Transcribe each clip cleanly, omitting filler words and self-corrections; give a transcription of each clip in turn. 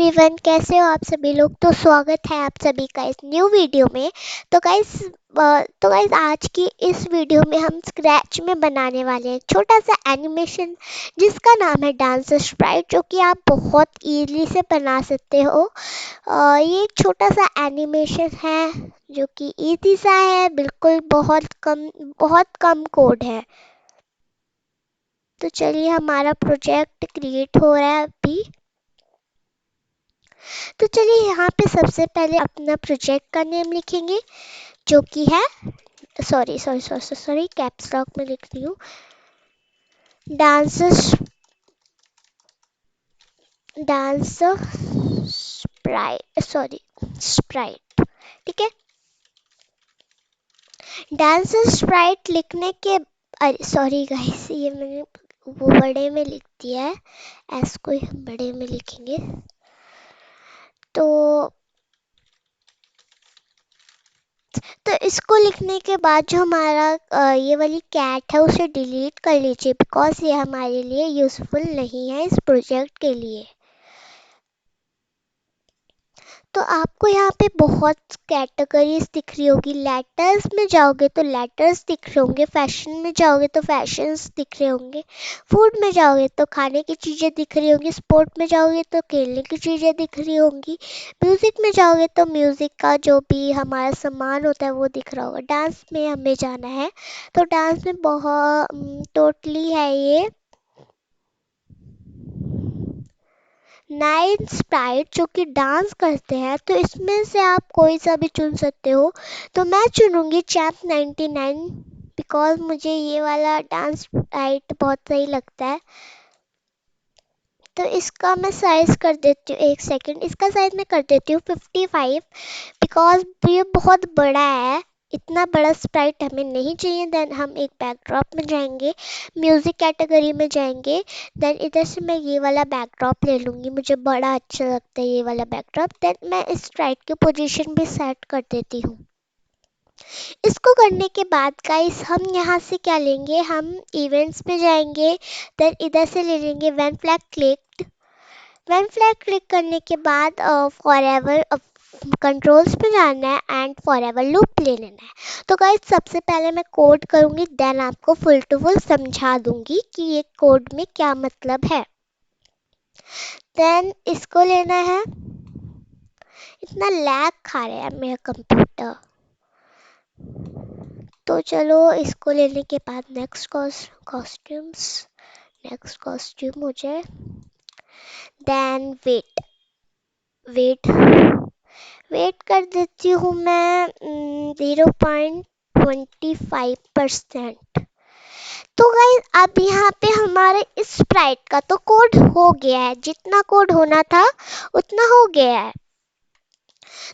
Everyone, कैसे हो आप सभी लोग। तो स्वागत है आप सभी का इस न्यू वीडियो में। तो गाइस आज की इस वीडियो में हम स्क्रैच में बनाने वाले हैं एक छोटा सा एनिमेशन जिसका नाम है डांस स्प्राइट, जो कि आप बहुत इजीली से बना सकते हो। ये एक छोटा सा एनिमेशन है जो कि इजी सा है, बिल्कुल बहुत कम कोड है। तो चलिए, हमारा प्रोजेक्ट क्रिएट हो रहा है अभी। तो चलिए, यहाँ पे सबसे पहले अपना प्रोजेक्ट का नेम लिखेंगे जो कि है, sorry sorry sorry sorry caps lock में लिख रही हूँ, dance dance Sprite, sorry Sprite. ठीक है, डांस स्प्राइट लिखने के, अरे सॉरी गाइस, ये मैंने वो बड़े में लिख दिया है, एस को हम बड़े में लिखेंगे। तो इसको लिखने के बाद जो हमारा ये वाली कैट है उसे डिलीट कर लीजिए, बिकॉज ये हमारे लिए यूज़फुल नहीं है इस प्रोजेक्ट के लिए। तो आपको यहाँ पे बहुत कैटेगरीज दिख रही होगी। लेटर्स में जाओगे तो लेटर्स दिख रहे होंगे, फैशन में जाओगे तो फैशंस दिख रहे होंगे, फूड में जाओगे तो खाने की चीज़ें दिख रही होंगी, स्पोर्ट में जाओगे तो खेलने की चीज़ें दिख रही होंगी, म्यूज़िक में जाओगे तो म्यूज़िक का जो भी हमारा सामान होता है वो दिख रहा होगा। डांस में हमें जाना है तो डांस में बहुत टोटली है ये 9 स्प्राइट जो कि डांस करते हैं। तो इसमें से आप कोई सा भी चुन सकते हो। तो मैं चुनूंगी चैप 99, बिकॉज मुझे ये वाला डांस स्प्राइट बहुत सही लगता है। तो इसका मैं साइज कर देती हूँ, एक सेकंड, इसका साइज मैं कर देती हूँ 55, बिकॉज ये बहुत बड़ा है। इतना बड़ा स्प्राइट हमें नहीं चाहिए। देन हम एक बैकड्रॉप में जाएंगे, म्यूजिक कैटेगरी में जाएंगे। देन इधर से मैं ये वाला बैकड्रॉप ले लूँगी, मुझे बड़ा अच्छा लगता है ये वाला बैकड्रॉप। देन मैं इस स्प्राइट की पोजीशन भी सेट कर देती हूँ। इसको करने के बाद गाइस हम यहाँ से क्या लेंगे, हम इवेंट्स में जाएंगे। देन इधर से ले लेंगे when flag click. When flag click करने के बाद फॉरएवर कंट्रोल्स पे जाना है एंड फॉरएवर लूप ले लेना है। तो गाइस सबसे पहले मैं कोड करूँगी, देन आपको फुल टू फुल समझा दूंगी कि ये कोड में क्या मतलब है। देन इसको लेना है, इतना लैग खा रहा है मेरा कंप्यूटर। तो चलो, इसको लेने के बाद नेक्स्ट कॉस्ट्यूम्स, नेक्स्ट कॉस्ट्यूम हो जाए। देन वेट वेट कर देती हूँ मैं 0.25%। तो गाइस अब यहाँ पे हमारे इस स्प्राइट का तो कोड हो गया है, जितना कोड होना था उतना हो गया है।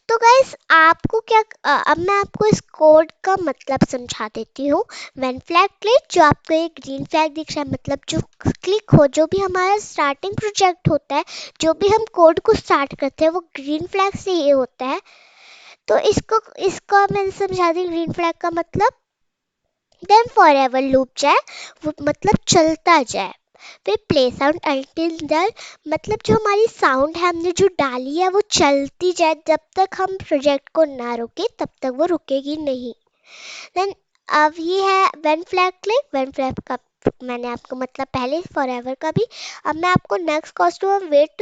तो गाइस आपको क्या, अब मैं आपको इस कोड का मतलब समझा देती हूँ। व्हेन फ्लैग क्लिक, जो आपको एक ग्रीन फ्लैग दिख रहा है, मतलब जो क्लिक हो, जो भी हमारा स्टार्टिंग प्रोजेक्ट होता है, जो भी हम कोड को स्टार्ट करते हैं वो ग्रीन फ्लैग से ही होता है। तो इसका मैंने समझा दी ग्रीन फ्लैग का मतलब। देन फॉर एवर लूप जाए, वो मतलब चलता जाए। फिर प्ले साउंड अल्टिल दर, मतलब जो हमारी साउंड है हमने जो डाली है वो चलती जाए, जब तक हम प्रोजेक्ट को ना रोके तब तक वो रुकेगी नहीं। देन अब ये है when flag click. When flag का मैंने आपको मतलब पहले फॉर एवर का भी। अब मैं आपको नेक्स्ट कॉस्ट्यूम वेट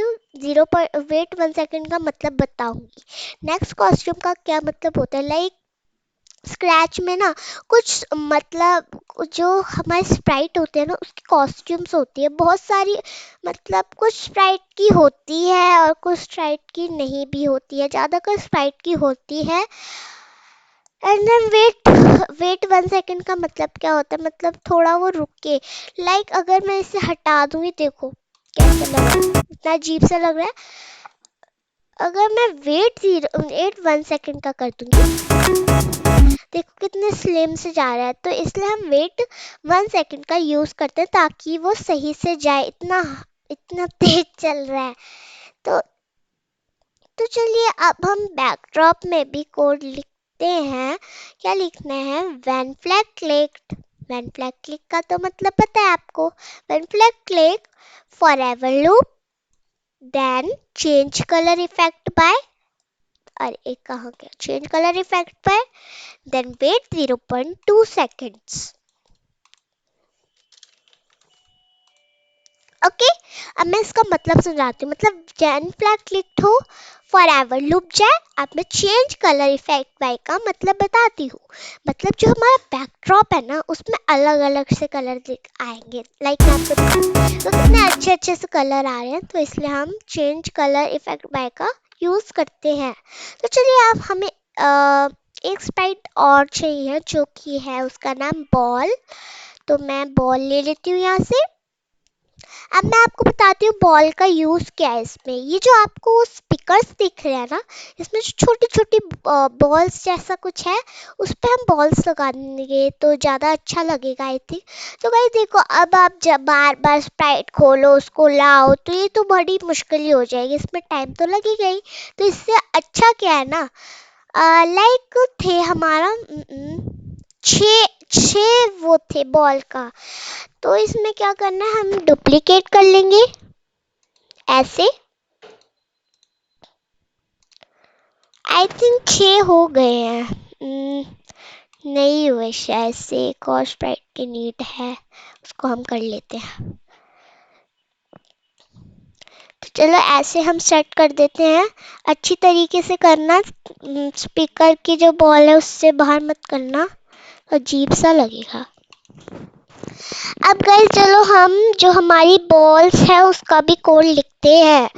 1 सेकेंड का मतलब बताऊंगी। नेक्स्ट कॉस्ट्यूम का क्या मतलब होता है, लाइक स्क्रैच में ना कुछ मतलब जो हमारे स्प्राइट होते हैं ना उसकी कॉस्ट्यूम्स होती है बहुत सारी। मतलब कुछ स्प्राइट की होती है और कुछ स्प्राइट की नहीं भी होती है, ज़्यादातर स्प्राइट की होती है। एंड देन वेट 1 सेकेंड का मतलब क्या होता है, मतलब थोड़ा वो रुके। लाइक अगर मैं इसे हटा दूंगी, देखो कैसा लग रहा है, इतना अजीब सा लग रहा है। अगर मैं वेट 1 सेकेंड का कर दूंगी, देखो कितने स्लिम से जा रहा है। तो इसलिए हम वेट 1 सेकेंड का यूज करते हैं ताकि वो सही से जाए। इतना इतना तेज चल रहा है। तो चलिए, अब हम बैकड्रॉप में भी कोड लिखते हैं। क्या लिखना है, when flag clicked. When flag click का तो मतलब पता है आपको, when flag click forever loop, then change colour effect by, अरे एक कहाँ गया, change colour effect by, then wait 0.2 seconds. Okay, अब मैं इसका मतलब समझाती हूँ। मतलब व्हेन फ्लैग क्लिक्ड हो फॉरएवर लूप जाए। अब मैं चेंज कलर इफेक्ट बाय का मतलब बताती हूँ। मतलब जो हमारा बैकड्रॉप है ना, उसमें अलग अलग से कलर आएंगे। लाइक मैं आपको तो कितने अच्छे अच्छे से कलर आ रहे हैं, तो इसलिए हम चेंज कलर इफेक्ट बाय का यूज करते हैं। तो चलिए अब हमें एक स्प्राइट और चाहिए, जो कि है उसका नाम बॉल। तो मैं बॉल ले लेती हूँ यहाँ से। अब मैं आपको बताती हूँ बॉल का यूज क्या है इसमें। ये जो आपको स्पीकर्स दिख रहे हैं ना, इसमें जो छोटी छोटी बॉल्स जैसा कुछ है, उस पर हम बॉल्स लगा देंगे तो ज़्यादा अच्छा लगेगा आई थिंक। तो भाई देखो, अब आप जब बार बार स्प्राइट खोलो उसको लाओ तो ये तो बड़ी मुश्किल ही हो जाएगी, इसमें टाइम तो लगेगा ही। तो इससे अच्छा क्या है ना, लाइक थे हमारा छः छः वो थे बॉल का। तो इसमें क्या करना है, हम डुप्लीकेट कर लेंगे ऐसे। आई थिंक 6 हो गए हैं। नहीं हुए शायद से, एक और स्प्राइट की नीड है, उसको हम कर लेते हैं। तो चलो ऐसे हम सेट कर देते हैं। अच्छी तरीके से करना, स्पीकर की जो बॉल है उससे बाहर मत करना, अजीब सा लगेगा। अब गाइस चलो हम जो हमारी बॉल्स है उसका भी कोड लिखते हैं।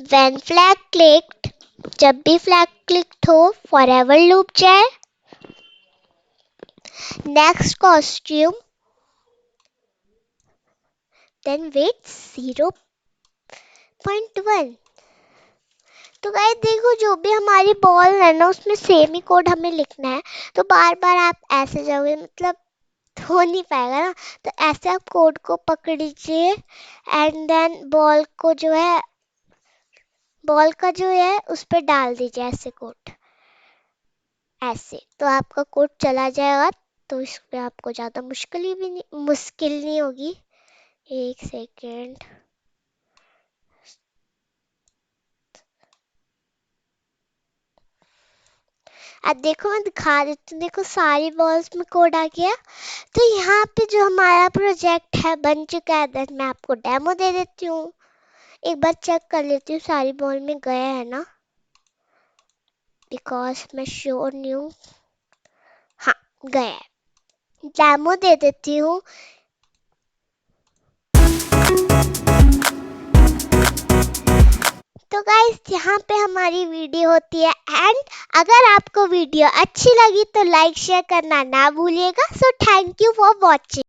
व्हेन फ्लैग क्लिक्ड, जब भी फ्लैग क्लिक हो फॉरएवर लूप जाए। Next costume, then wait 0.1। तो गाइस देखो, जो भी हमारी बॉल है ना, उसमें सेम ही कोड हमें लिखना है। तो बार बार आप ऐसे जाओगे, मतलब हो नहीं पाएगा ना। तो ऐसे आप कोड को पकड़ लीजिए एंड देन बॉल को जो है, बॉल का जो है उस पर डाल दीजिए ऐसे कोड, ऐसे तो आपका कोड चला जाएगा। तो इस पे आपको ज़्यादा मुश्किल नहीं होगी। एक सेकेंड, अब देखो मैं दिखा देती हूँ। देखो सारी बॉल्स में कोड आ गया। तो यहाँ पे जो हमारा प्रोजेक्ट है बन चुका है। देन मैं आपको डेमो दे देती हूँ, एक बार चेक कर लेती हूँ सारी बॉल में गया है ना, बिकॉज मैं श्योर नहीं हूँ। हाँ गया है, डेमो दे देती हूँ। तो गाइस यहाँ पे हमारी वीडियो होती है एंड। अगर आपको वीडियो अच्छी लगी तो लाइक शेयर करना ना भूलिएगा। So thank you for watching.